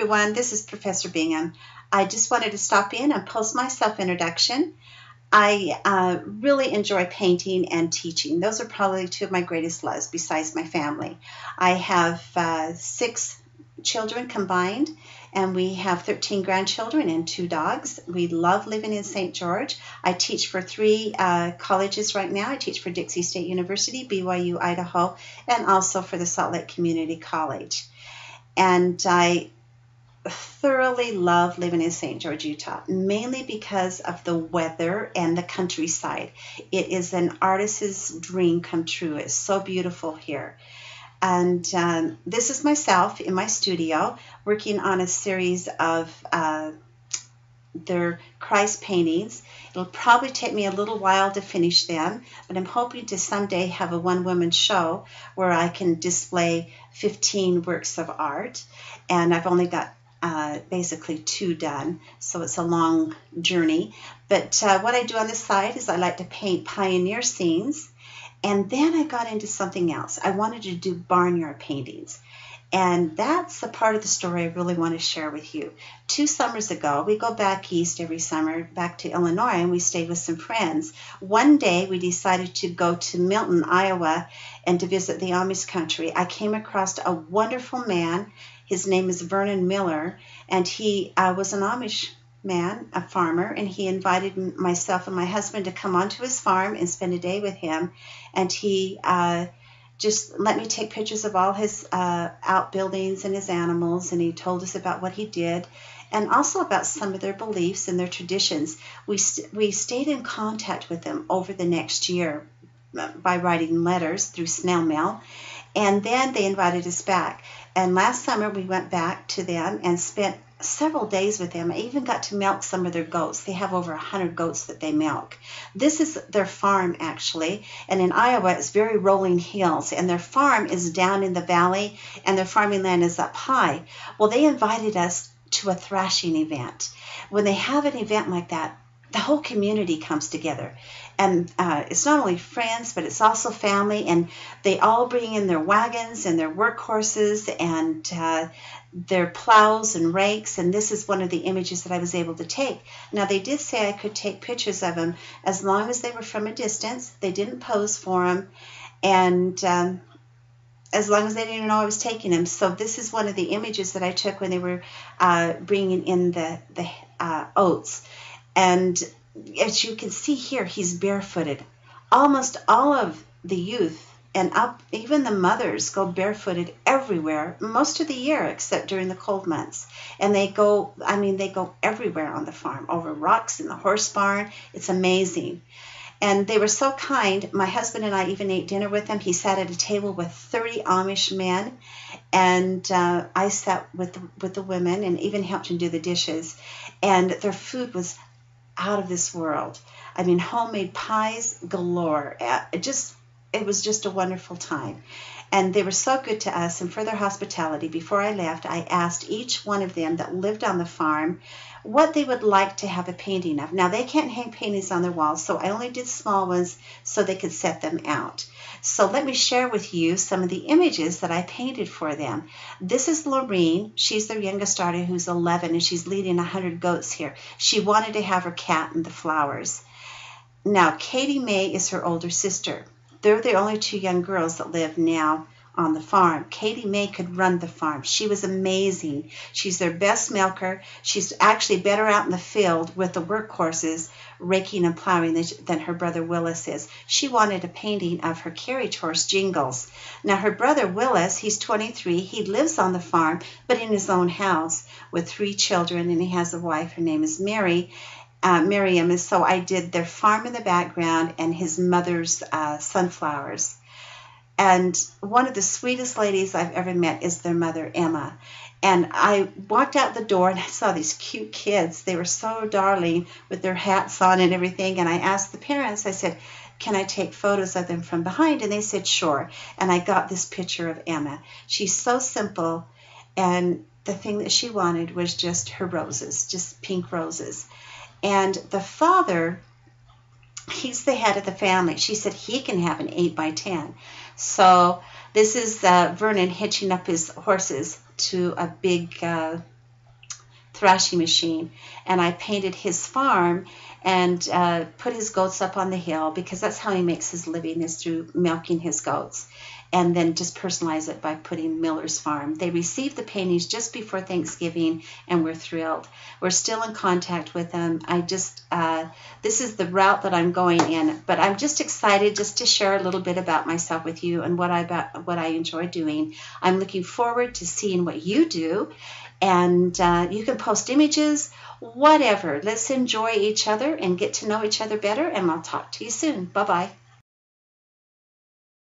everyone, this is Professor Bingham. I just wanted to stop in and post my self-introduction. I really enjoy painting and teaching. Those are probably two of my greatest loves besides my family. I have 6 children combined, and we have 13 grandchildren and 2 dogs. We love living in St. George. I teach for 3 colleges right now. I teach for Dixie State University, BYU, Idaho, and also for the Salt Lake Community College. And I thoroughly love living in St. George, Utah, mainly because of the weather and the countryside. It is an artist's dream come true. It's so beautiful here. And this is myself in my studio working on a series of their Christ paintings. It'll probably take me a little while to finish them, but I'm hoping to someday have a one-woman show where I can display 15 works of art. And I've only got basically 2 done, so it's a long journey. But what I do on the side is I like to paint pioneer scenes, and then I got into something else. I wanted to do barnyard paintings, and that's the part of the story I really want to share with you. 2 summers ago, we go back east every summer, back to Illinois, and we stayed with some friends. One day, we decided to go to Milton, Iowa, and to visit the Amish country. I came across a wonderful man. His name is Vernon Miller, and he was an Amish man, a farmer, and he invited myself and my husband to come onto his farm and spend a day with him. And he just let me take pictures of all his outbuildings and his animals, and he told us about what he did and also about some of their beliefs and their traditions. We stayed in contact with them over the next year by writing letters through snail mail, and then they invited us back. And last summer we went back to them and spent several days with them. I even got to milk some of their goats. They have over 100 goats that they milk. This is their farm, actually, and in Iowa it's very rolling hills, and their farm is down in the valley and their farming land is up high. Well, they invited us to a thrashing event. When they have an event like that, the whole community comes together, and it's not only friends, but it's also family, and they all bring in their wagons and their workhorses and their plows and rakes, and this is one of the images that I was able to take. Now, they did say I could take pictures of them as long as they were from a distance. They didn't pose for them, and as long as they didn't know I was taking them. So this is one of the images that I took when they were bringing in the oats. And as you can see here, he's barefooted. Almost all of the youth and even the mothers go barefooted everywhere, most of the year except during the cold months. And they go everywhere on the farm, over rocks in the horse barn. It's amazing. And they were so kind. My husband and I even ate dinner with them. He sat at a table with 30 Amish men, and I sat with the women and even helped him do the dishes. And their food was out of this world. I mean, homemade pies galore. It was just a wonderful time. And they were so good to us, and for their hospitality, before I left, I asked each one of them that lived on the farm what they would like to have a painting of. Now, they can't hang paintings on their walls, so I only did small ones so they could set them out. So let me share with you some of the images that I painted for them. This is Lorene. She's their youngest daughter, who's 11, and she's leading 100 goats here. She wanted to have her cat in the flowers. Now, Katie May is her older sister. They're the only 2 young girls that live now on the farm. Katie May could run the farm. She was amazing. She's their best milker. She's actually better out in the field with the workhorses raking and plowing than her brother Willis is. She wanted a painting of her carriage horse, Jingles. Now, her brother Willis, he's 23. He lives on the farm, but in his own house with 3 children, and he has a wife. Her name is Miriam. And so I did their farm in the background and his mother's sunflowers. And one of the sweetest ladies I've ever met is their mother, Emma. And I walked out the door and I saw these cute kids. They were so darling with their hats on and everything. And I asked the parents, I said, can I take photos of them from behind? And they said, sure. And I got this picture of Emma. She's so simple. And the thing that she wanted was just her roses, just pink roses. And the father, he's the head of the family. She said he can have an 8x10. So this is Vernon hitching up his horses to a big thrashing machine, and I painted his farm and put his goats up on the hill, because that's how he makes his living, is through milking his goats. And then just personalize it by putting Miller's Farm. They received the paintings just before Thanksgiving, and we're thrilled. We're still in contact with them. This is the route that I'm going in, but I'm just excited just to share a little bit about myself with you and what I enjoy doing. I'm looking forward to seeing what you do, and you can post images, whatever. Let's enjoy each other and get to know each other better, and I'll talk to you soon. Bye-bye.